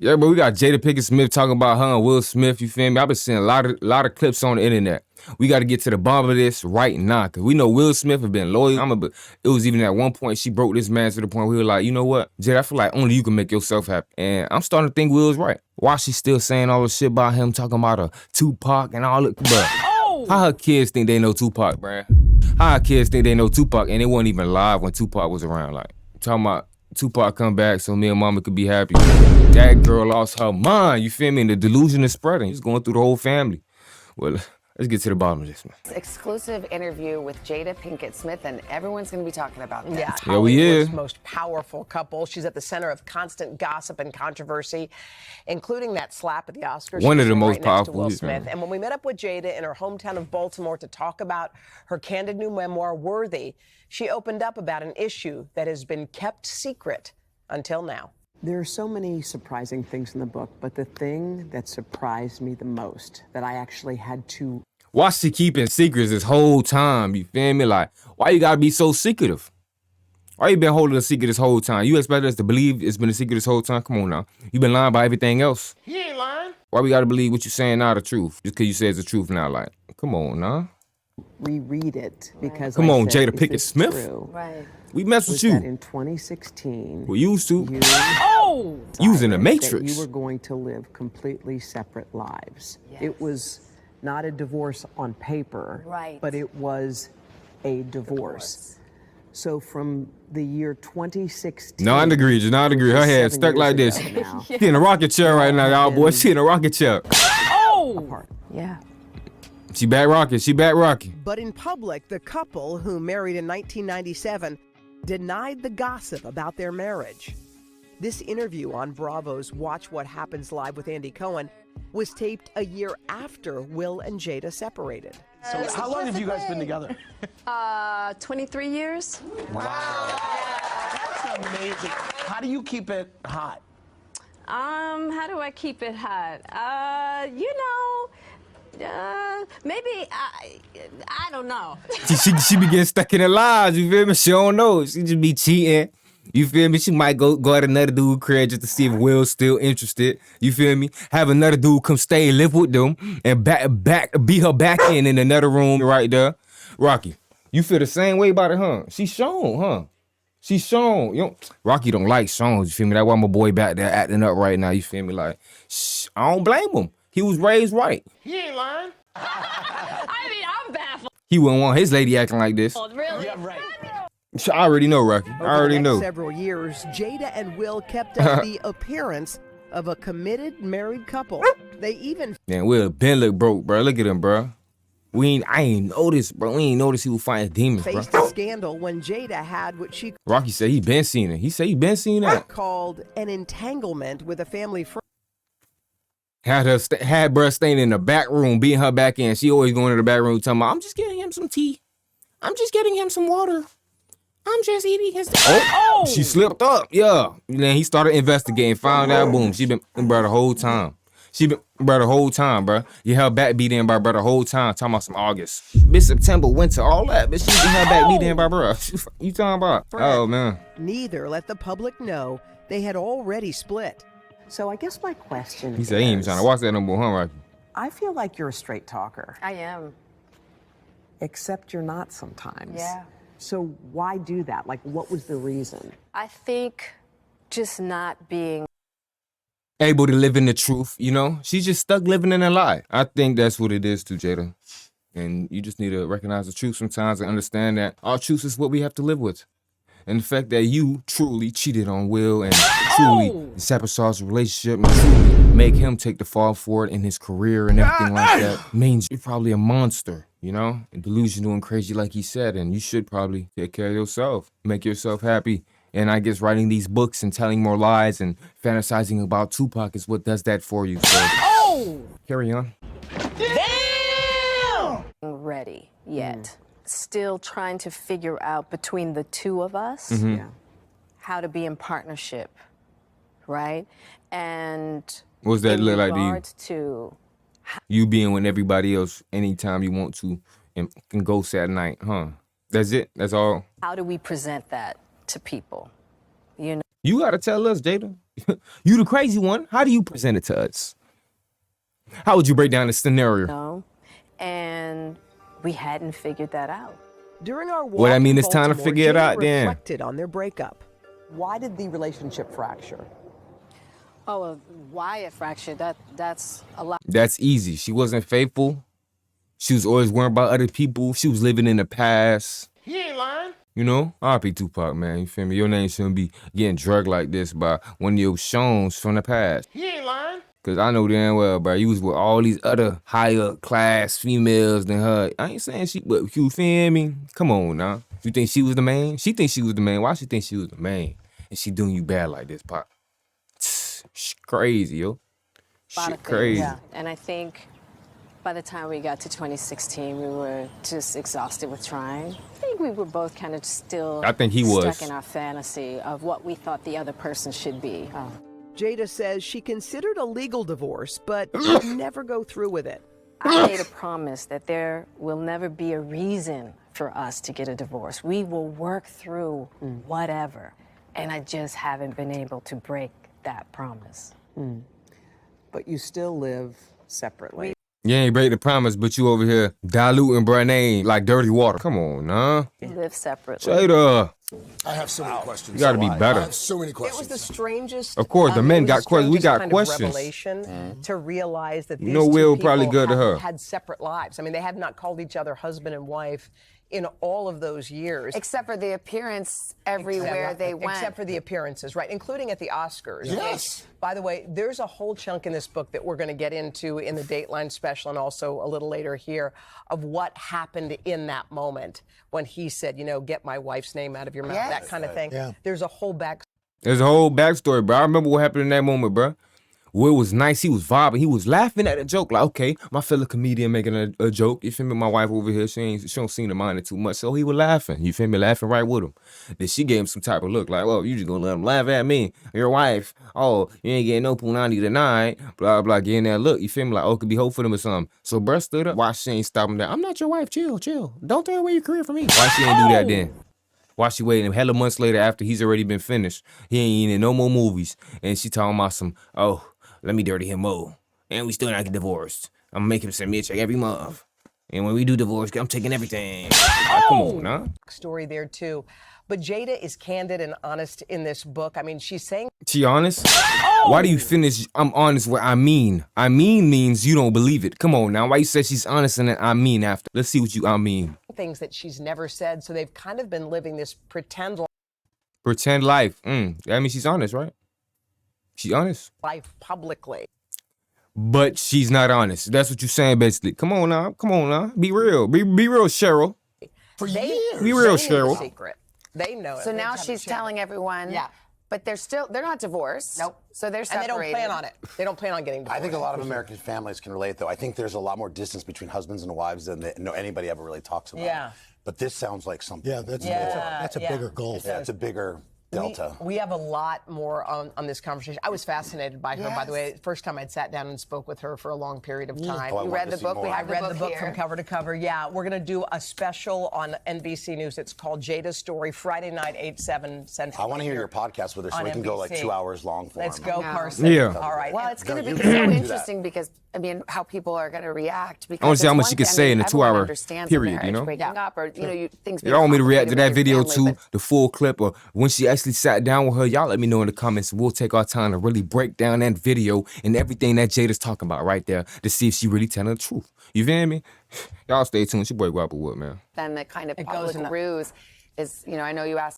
Yeah, but we got Jada Pinkett Smith talking about her and Will Smith, you feel me? I've been seeing a lot of clips on the internet. We got to get to the bottom of this right now, because we know Will Smith has been loyal. It was even at one point she broke this man to the point where we were like, you know what, Jada, I feel like only you can make yourself happy. And I'm starting to think Will's right. Why she still saying all this shit about him, talking about a Tupac and all that? But how her kids think they know Tupac, bruh? How her kids think they know Tupac and they weren't even live when Tupac was around? Like, talking about Tupac come back so me and mama could be happy. That girl lost her mind, you feel me? And the delusion is spreading. It's going through the whole family. Well, let's get to the bottom of this, man. Exclusive interview with Jada Pinkett Smith, and everyone's going to be talking about this. Yeah, Hollywood's most powerful couple. She's at the center of constant gossip and controversy, including that slap at the Oscars. One of the She's most right next to powerful. Will Smith. And when we met up with Jada in her hometown of Baltimore to talk about her candid new memoir, Worthy, she opened up about an issue that has been kept secret until now. There are so many surprising things in the book, but the thing that surprised me the most, that I actually had to... Why she keeping secrets this whole time, you feel me? Like, why you gotta be so secretive? Why you been holding a secret this whole time? You expect us to believe it's been a secret this whole time? Come on now. You been lying about everything else. He ain't lying. Why we gotta believe what you saying now the truth? Just because you say it's the truth now, like, come on now. reread it because Come I on, said, Jada "Is Pinkett this Smith?" true?" Right. We mess with Was you. that in 2016, We used to. you You was in the decided Matrix. that you were going to live completely separate lives. Yes. It was not a divorce on paper, Right. but it was a divorce. So from the year 2016. Non-degree, just non-degree. Her head 7 stuck like years this. ago now, She in a rocket chair right now, y'all boys. She in a rocket chair. apart. Yeah. She back rocking. She back rocking. But in public, the couple, who married in 1997, denied the gossip about their marriage. This interview on Bravo's Watch What Happens Live with Andy Cohen was taped a year after Will and Jada separated. So how long have you guys been together? 23 years. Wow. That's amazing. How do you keep it hot? How do I keep it hot? Maybe I don't know. She be getting stuck in her lies, you feel me? She don't know. She just be cheating. You feel me? She might go at another dude crib just to see if Will's still interested. You feel me? Have another dude come stay and live with them and be her back in another room right there. Rocky, you feel the same way about it, huh? She shown, huh? She shown. Rocky don't like shown, you feel me? That's why my boy back there acting up right now, you feel me? Like, I don't blame him. He was raised right. He ain't lying. I mean, I'm baffled. He wouldn't want his lady acting like this. Really? Yeah, right. I already know, Rocky. I already Over the next know. several years, Jada and Will kept up the appearance of a committed married couple. They even Man, Will Ben look broke, bro. Look at him, bro. I ain't noticed, bro. We ain't noticed he was fighting demons, bro. faced a scandal when Jada had what she Rocky said he been seen it. He said he been seen that. called an entanglement with a family friend. Had bruh staying in the back room, beating her back in. She always going to the back room talking about, I'm just getting him some tea. I'm just getting him some water. I'm just eating his... Oh! She slipped up, yeah. And then he started investigating, found out, boom. She been, bro, the whole time. She been, bro, the whole time, bro. You her back beat in by, bro, the whole time. Talking about some August. Bitch, September, winter, all that. But she get her back beat in by, bro. You talking about? Oh, man. Neither let the public know they had already split. So I guess my question He said he ain't even trying to watch that no more, huh, Rocky? I feel like you're a straight talker, I am. except you're not sometimes. Yeah. So why do that? Like, what was the reason? I think just not being Able to live in the truth, you know? She's just stuck living in a lie. I think that's what it is too, Jada. And you just need to recognize the truth sometimes and understand that our truth is what we have to live with. And the fact that you truly cheated on Will and truly sabotaged the relationship and truly make him take the fall for it in his career and everything like that means you're probably a monster, you know? And delusional and crazy like he said, and you should probably take care of yourself, make yourself happy. And I guess writing these books and telling more lies and fantasizing about Tupac is what does that for you. So carry on. ready yet. Still trying to figure out between the two of us Yeah. how to be in partnership, right? And What does that in look like to you? regards to You being with everybody else anytime you want to and can ghost at night, huh? That's it? That's all? how do we present that to people, you know? You gotta tell us, Jada. You the crazy one. How do you present it to us? How would you break down the scenario? No, and we hadn't figured that out. During our walk Well, I mean, in it's time to Baltimore, figure it Jada out then. reflected on their breakup. Why did the relationship fracture? Oh, well, why a fracture? That's a lot. That's easy. She wasn't faithful. She was always worrying about other people. She was living in the past. He ain't lying. You know? R.I.P. Tupac, man. You feel me? Your name shouldn't be getting drugged like this by one of your shows from the past. He ain't lying. Cause I know damn well, bro, you was with all these other higher class females than her. I ain't saying she, but you feel me? Come on now. You think she was the man? She thinks she was the man. Why she think she was the man? And she doing you bad like this, Pop? She crazy, yo. She crazy. Yeah, and I think by the time we got to 2016, we were just exhausted with trying. I think we were both kind of still I think he was. stuck in our fantasy of what we thought the other person should be. Jada says she considered a legal divorce, but never go through with it. I made a promise that there will never be a reason for us to get a divorce. We will work through whatever. And I just haven't been able to break that promise. But you still live separately. You ain't break the promise, but you over here diluting bruh name like dirty water. Come on, nah. We live separately. Jada, I have so many questions. you gotta be I better. have so many It questions. was the strangest. Of course, the men it was got questions. We strangest got kind questions. Of revelation to realize that these know two Will people probably good to her. had separate lives. I mean, they had not called each other husband and wife in all of those years. Except for the appearance everywhere they went. Except for the appearances, right, including at the Oscars. Yes. By the way, there's a whole chunk in this book that we're going to get into in the Dateline special and also a little later here of what happened in that moment when he said, you know, get my wife's name out of your mouth, Yes. that kind of thing. Yeah. There's a whole back. There's a whole backstory, bro. I remember what happened in that moment, bro. Will was nice. He was vibing. He was laughing at the joke. Like, okay, my fellow comedian making a joke. You feel me? My wife over here, she don't seem to mind it too much. So he was laughing. You feel me? Laughing right with him. Then she gave him some type of look like, well, you just gonna let him laugh at me. Your wife. Oh, you ain't getting no punani tonight. Blah, blah, getting that look. You feel me? Like, oh, could be hope for them or something. So bruh stood up. Why she ain't stopping that? I'm not your wife. Chill. Don't throw away your career for me. Why she ain't do that then? Why she waiting hella months later after he's already been finished? He ain't in no more movies. And she talking about some, oh, let me dirty him more. And we still not get divorced. I'm making him send me a check every month. And when we do divorce, I'm taking everything. Like, come on, nah. Story there too. But Jada is candid and honest in this book. I mean, she's saying She honest? Why do you finish, I'm honest where I mean? I mean means you don't believe it. Come on now. Why you said she's honest and then I mean after? Let's see what you I mean. things that she's never said. So they've kind of been living this pretend Pretend life. That means she's honest, right? She honest. life publicly. But she's not honest. That's what you're saying basically. Come on now. Be real. Be real, Cheryl. For They, years. Be real, they know the Cheryl. secret. They know it. So They now have she's to share. telling everyone. Yeah. But they're not divorced. Nope. So they're And separated. they don't plan on it. They don't plan on getting divorced. I think a lot of American families can relate, though. I think there's a lot more distance between husbands and wives than anybody ever really talks about. Yeah. But this sounds like something. Yeah, that's a bigger goal. Yeah, it's a bigger delta. We have a lot more on this conversation. I was fascinated by her, by the way. First time I'd sat down and spoke with her for a long period of time. Oh, I You wanted read to the see book? more. We I have read the the book book from here. cover to cover. Yeah, we're going to do a special on NBC News. It's called Jada's Story, Friday night, 8/7 Central. I want to hear your podcast with her so on we can go like NBC. 2 hours long for Let's him. go, know. Carson. Yeah. All right. Well, it's going to you be can so do that. interesting because, I mean, how people are going to react. Because I wanna see how it's much one she could thing, say in a everyone 2-hour understands period, marriage you know? breaking up or, things being Y'all want me to react to that complicated video with your too, family, the full clip, or when she actually sat down with her, y'all let me know in the comments. We'll take our time to really break down that video and everything that Jada's talking about right there to see if she really telling the truth. You feel me? Y'all stay tuned. It's your boy Guappo, man. Then the kind of goes public in the- ruse is, I know you asked